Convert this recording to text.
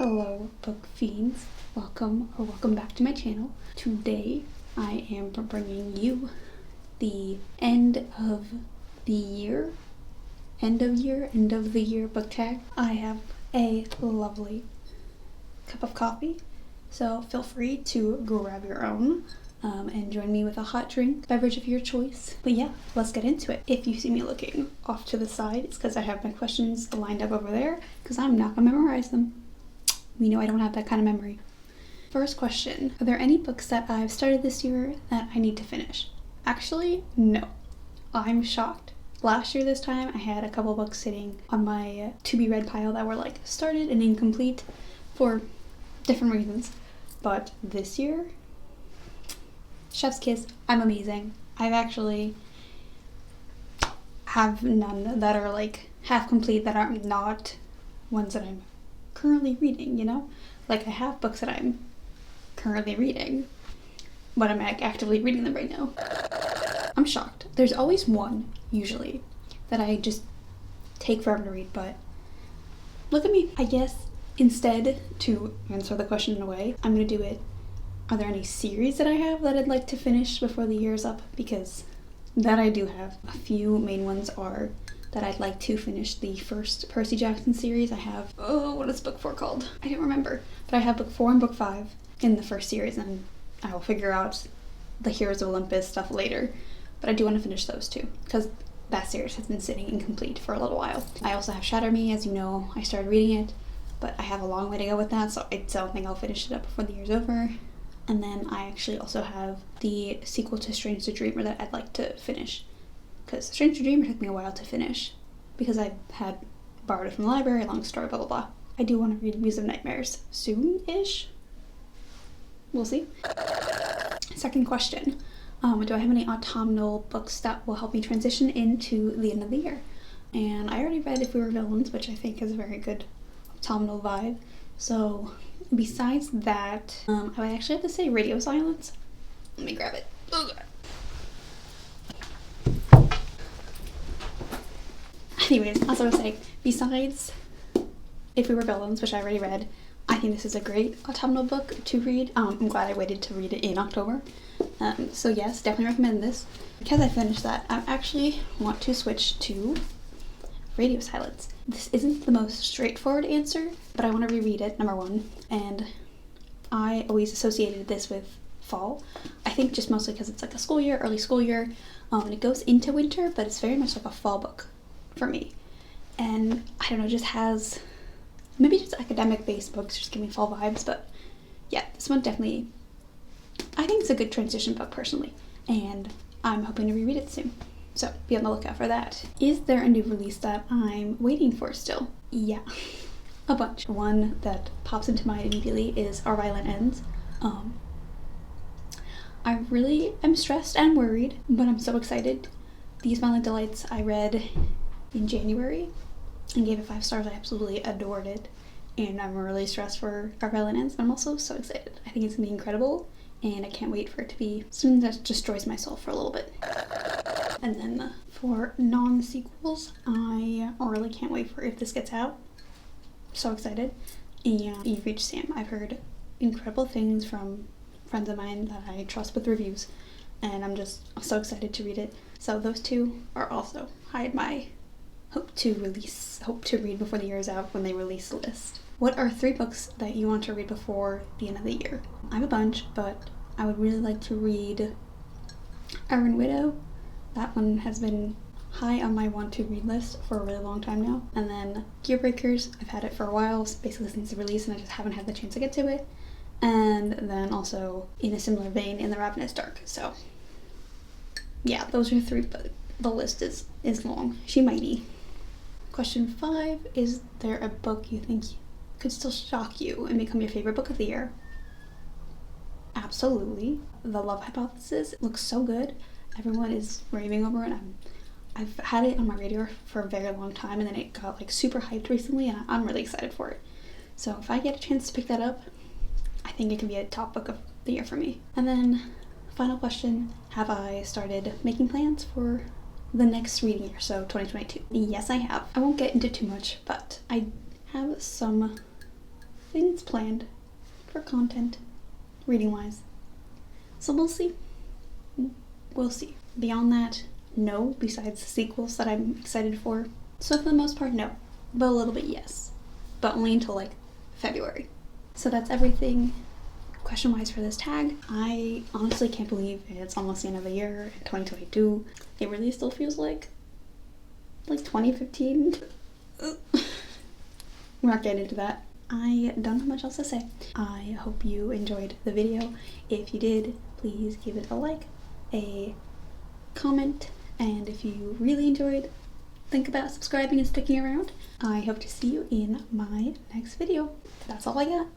Hello, book fiends. Welcome back to my channel. Today, I am bringing you the end of the year book tag. I have a lovely cup of coffee, so feel free to grab your own and join me with a hot drink, beverage of your choice. But yeah, let's get into it. If you see me looking off to the side, it's because I have my questions lined up over there because I'm not gonna memorize them. We know I don't have that kind of memory. First question, are there any books that I've started this year that I need to finish? Actually, no. I'm shocked. Last year this time, I had a couple books sitting on my to-be-read pile that were like started and incomplete for different reasons. But this year, chef's kiss, I'm amazing. I've actually have none that are like half complete that are not ones that I'm currently reading, you know? Like I have books that I'm currently reading, but I'm actively reading them right now. I'm shocked. There's always one, usually, that I just take forever to read, but look at me. I guess instead, to answer the question in a way, I'm gonna do it. Are there any series that I have that I'd like to finish before the year's up? Because that I do have. A few main ones are that I'd like to finish the first Percy Jackson series. I have, what is book 4 called? I don't remember. But I have book 4 and book 5 in the first series, and I will figure out the Heroes of Olympus stuff later. But I do want to finish those too, because that series has been sitting incomplete for a little while. I also have Shatter Me, as you know, I started reading it, but I have a long way to go with that, so I don't think I'll finish it up before the year's over. And then I actually also have the sequel to Strange the Dreamer that I'd like to finish. Because Strange the Dreamer took me a while to finish because I had borrowed it from the library, long story, blah blah blah. I do want to read Muse of Nightmares soon-ish. We'll see. Second question. Do I have any autumnal books that will help me transition into the end of the year? And I already read If We Were Villains, which I think is a very good autumnal vibe. So besides that, I would actually have to say Radio Silence. Let me grab it. Oh god. Anyways, as I was saying, besides If We Were Villains, which I already read, I think this is a great autumnal book to read. I'm glad I waited to read it in October. So yes, definitely recommend this. Because I finished that, I actually want to switch to Radio Silence. This isn't the most straightforward answer, but I want to reread it, number one. And I always associated this with fall. I think just mostly because it's like a school year, early school year, and it goes into winter, but it's very much like a fall book for me. And I don't know, just has maybe just academic-based books just give me fall vibes, but yeah, this one definitely, I think it's a good transition book personally, and I'm hoping to reread it soon. So be on the lookout for that. Is there a new release that I'm waiting for still? Yeah, a bunch. One that pops into mind immediately is Our Violent Ends. I really am stressed and worried, but I'm so excited. These Violent Delights I read in January and gave it 5 stars. I absolutely adored it, and I'm really stressed for Our Violent Ends, but I'm also so excited. I think it's gonna be incredible, and I can't wait for it to be something that destroys my soul for a little bit. And then for non-sequels, I really can't wait for If This Gets Out. So excited. And You Reach Sam. I've heard incredible things from friends of mine that I trust with reviews, and I'm so excited to read it. So those two are also high in my hope to read before the year is out when they release the list. What are 3 books that you want to read before the end of the year? I have a bunch, but I would really like to read Iron Widow. That one has been high on my want to read list for a really long time now. And then Gearbreakers, I've had it for a while, basically since the release, and I just haven't had the chance to get to it. And then also, in a similar vein, In the Ravenous Dark. So yeah, those are 3, but the list is long. She mighty. Question 5, is there a book you think could still shock you and become your favorite book of the year? Absolutely. The Love Hypothesis looks so good. Everyone is raving over it. I've had it on my radar for a very long time, and then it got like super hyped recently, and I'm really excited for it. So if I get a chance to pick that up, I think it could be a top book of the year for me. And then final question, have I started making plans for the next reading year, so 2022? Yes, I have. I won't get into too much, but I have some things planned for content, reading wise. So we'll see. We'll see. Beyond that, no, besides the sequels that I'm excited for. So for the most part, no. But a little bit yes. But only until like February. So that's everything question-wise for this tag. I honestly can't believe it's almost the end of the year in 2022. It really still feels like 2015. We're not getting into that. I don't have much else to say. I hope you enjoyed the video. If you did, please give it a like, a comment, and if you really enjoyed, think about subscribing and sticking around. I hope to see you in my next video. That's all I got.